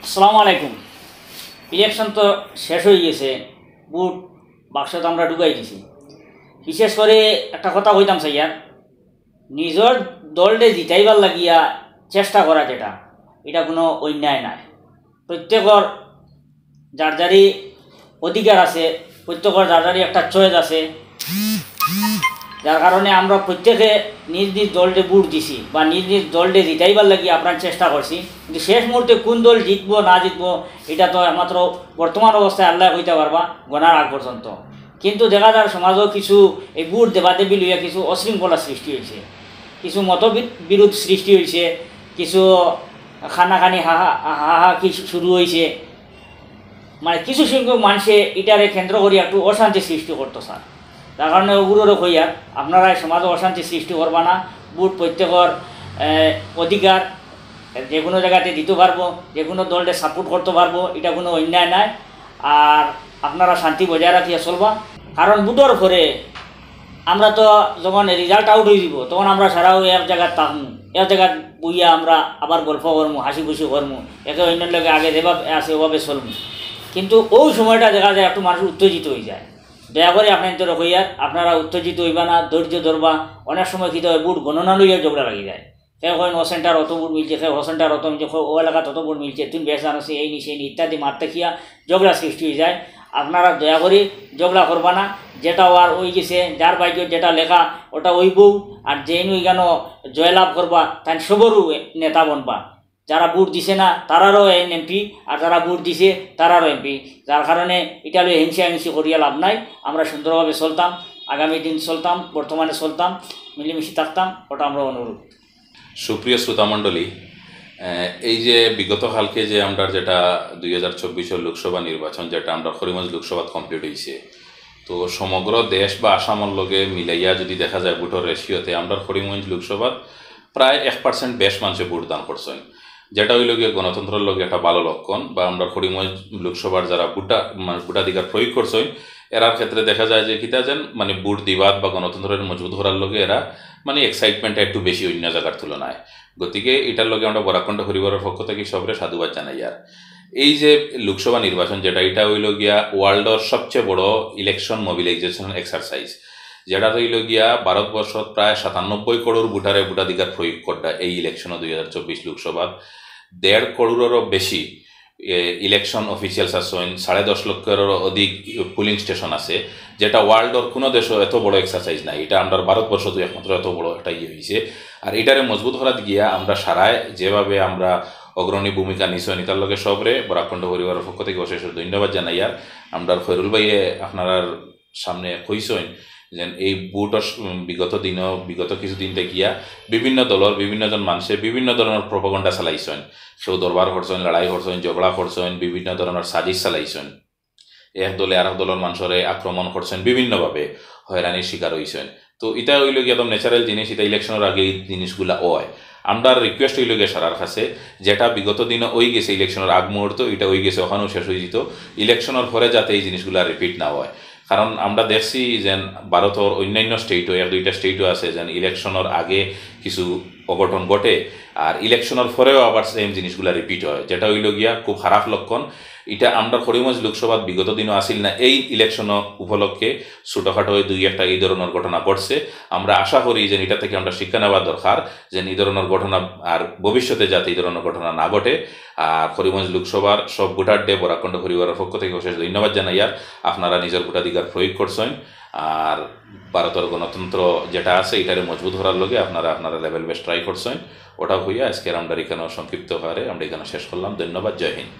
আসসালামু আলাইকুম। ইলেকশন তো শেষ হয়ে গেছে, বুট বাক্স তো আমরা ঢুকাই দিছি। বিশেষ করে একটা কথা কইতাম স্যার, নিজের দলটে জিতাইবার লাগিয়া চেষ্টা করা যেটা, এটা কোনো অন্যায় নাই। প্রত্যেকের যার যারই অধিকার আছে, প্রত্যেকের যার যারই একটা চয়েস আছে, যার কারণে আমরা প্রত্যেকে নিজ নিজ দলটে বুট দিছি বা নিজ নিজ দলটে জিতাইবার লাগি আপনার চেষ্টা করছি। কিন্তু শেষ মুহূর্তে কোন দল জিতবো না জিতবো এটা তো একমাত্র বর্তমান অবস্থায় আল্লাহ হইতে পারবা গণার আগ পর্যন্ত। কিন্তু দেখা যায় সমাজও কিছু এই বুট দেবাদেবী লইয়া কিছু অশৃঙ্খলা সৃষ্টি হয়েছে, কিছু মতবিরোধ সৃষ্টি হয়েছে, কিছু খানাখানি হাহা কি শুরু হয়েছে। মানে কিছু সংখ্যক মানুষে এটারে কেন্দ্র করি একটু অশান্তি সৃষ্টি করতো স্যার। তার কারণে ওগুলোরও কইয়ার আপনারা সমাজে অশান্তি সৃষ্টি করবা না। বুট প্রত্যেকের অধিকার, যে কোনো জায়গাতে দিতে পারবো, যে কোনো দলকে সাপোর্ট করতে পারবো, এটা কোনো অন্যায় নাই। আর আপনারা শান্তি বজায় রাখিয়া চলবা। কারণ বুটের পরে আমরা তো যখন রেজাল্ট আউট হয়ে যাব তখন আমরা সারাও এক জায়গায় থাকবো, এক জায়গায় বইয়া আমরা আবার গল্প করবো, হাসি খুশি করবো, একে অন্যের লোকে আগে যেভাবে আছে ওভাবে চলবো। কিন্তু ওই সময়টা দেখা যায় একটু মানুষ উত্তেজিত হয়ে যায়। দয়া করে আপনার তো হইয়ার আপনারা উত্তেজিত হইবা না, ধৈর্য ধরবা। অনেক সময় কী হয় বুট গণনা লইয়া ঝগড়া লাগি যায়। কেউ হয় ও সেন্টার অত বুট মিলছে, কেউ ও সেন্টার অত মিলছে, ও এলাকা তত বুট মিলছে, তুমি বেশ জানাচ্ছি এই নি সেই নি ইত্যাদি মারতে খিয়া ঝগড়া সৃষ্টি হয়ে যায়। আপনারা দয়া করে ঝগড়া করবা না। যেটা আর ওই গেছে, যার বাইকে যেটা লেখা ওটা ওই বউ, আর যেইনু কেন জয়লাভ করবা তাই সবরও নেতা বনবা। যারা বুট দিছে না তারারও এমপি, আর যারা বুট দিছে তারারও এমপি। যার কারণে এটা লই হিংসা করিয়া লাভ নাই। আমরা সুন্দরভাবে চলতাম, আগামী দিন চলতাম, বর্তমানে চলতাম, মিলেমিশে থাকতাম, ওটা আমরা অনুরোধ। সুপ্রিয় শ্রোতামণ্ডলী, এই যে বিগত কালকে যে আমরা যেটা 2024 লোকসভা নির্বাচন যেটা আমরা করিমগঞ্জ লোকসভা কমপ্লিট হয়েছে, তো সমগ্র দেশ বা আসামের লগে মিলাইয়া যদি দেখা যায় ভোটের রেশিওতে আমরা করিমগঞ্জ লোকসভার প্রায় 1% বেশ মানুষে ভোট দান করছেন, যেটা হইল গিয়ে গণতন্ত্রের লগে একটা ভালো লক্ষণ। বা আমরা করিমগঞ্জ লোকসভার যারা ভোটাধিকার প্রয়োগ করছেন এরার ক্ষেত্রে দেখা যায় যে কিতা যেন মানে ভোট দিবাদ বা গণতন্ত্রের মজবুত করার লগে এরা মানে এক্সাইটমেন্টটা একটু বেশি অন্য জায়গার তুলনায়। গতিকে এটার লগে আমরা বরাকণ্ঠ পরিবারের পক্ষ থেকে সবরে সাধুবাদ জানাই। আর এই যে লোকসভা নির্বাচন যেটা এটা হইল গিয়া ওয়ার্ল্ডের সবচেয়ে বড় ইলেকশন মোবিলাইজেশন এক্সারসাইজ, যেটা হইল গিয়া ভারতবর্ষত প্রায় 97 করোড় ভোটারে ভোটাধিকার প্রয়োগ করটা এই ইলেকশন 2024 লোকসভা 1.5 করোড়েরও বেশি ইলেকশন অফিসিয়ালস আছেন, 10.5 লক্ষেরও অধিক পুলিং স্টেশন আছে, যেটা ওয়ার্ল্ডের কোনো দেশও এত বড় এক্সারসাইজ নাই। এটা আমরা ভারতবর্ষ তো একমাত্র এত বড় একটা হয়েছে। আর এটারে মজবুত করাত গিয়া আমরা সারায় যেভাবে আমরা অগ্রণী ভূমিকা নিশ্চয় নিতার লগে সবরে বরাকণ্ঠ পরিবারের পক্ষ থেকে অশেষ ধন্যবাদ জানাই। আর আমরা খৈরুল ভাইয়ে আপনার সামনে কইসেন যে এই বুটর বিগত কিছুদিন দেখিয়া বিভিন্ন দলের বিভিন্নজন মানুষে বিভিন্ন ধরনের প্রপাগণ্ডা চালাইছেন। কেউ দরবার করছেন, লড়াই করছেন, ঝগড়া করছেন, বিভিন্ন ধরনের সাজিশ চালাইছেন, এক দলে আর এক দলের মানুষরে আক্রমণ করছেন, বিভিন্নভাবে হয়রানির শিকার হয়েছেন। তো এটা হইল গিয়ে একদম ন্যাচারাল জিনিস, এটা ইলেকশনের আগে এই জিনিসগুলা হয়। আমরা রিকোয়েস্ট হইল গিয়ে সারার কাছে যেটা বিগত দিনে ওই গেছে ইলেকশনের আগ মুহূর্ত, এটা ওই গেছে ওখানেও শেষ হয়ে যেত, ইলেকশনের পরে যাতে এই জিনিসগুলা রিপিট না হয়। কারণ আমরা দেখছি যে ভারতের অন্যান্য স্টেটও 1-2টা স্টেটও আছে যেন ইলেকশনের আগে কিছু অঘটন ঘটে আর ইলেকশনের পরেও আবার সেম জিনিসগুলা রিপিট হয়, যেটা হইল গিয়া খুব খারাপ লক্ষণ। এটা আমরা করিমগঞ্জ লোকসভাত বিগত দিনও আসিল না, এই ইলেকশন উপলক্ষে ছোটোখাটো 2-1টা এই ধরনের ঘটনা ঘটছে। আমরা আশা করি যে এটা থেকে আমরা শিক্ষা নেওয়া দরকার যে এই ধরনের ঘটনা আর ভবিষ্যতে যাতে এই ধরনের ঘটনা না ঘটে। আর করিমগঞ্জ লোকসভার সব ভোটারদের বরাকণ্ঠ পরিবারের পক্ষ থেকে অশেষ ধন্যবাদ জানাই। আর আপনারা নিজের ভোটাধিকার প্রয়োগ করছেন আর ভারতের গণতন্ত্র যেটা আছে এটারে মজবুত করার লগে আপনারা লেভেল বেস্ট ট্রাই করছেন। ওটা হইয়া আজকের আমরা এখানে সংক্ষিপ্ত হারে আমরা এখানে শেষ করলাম। ধন্যবাদ। জয় হিন্দ।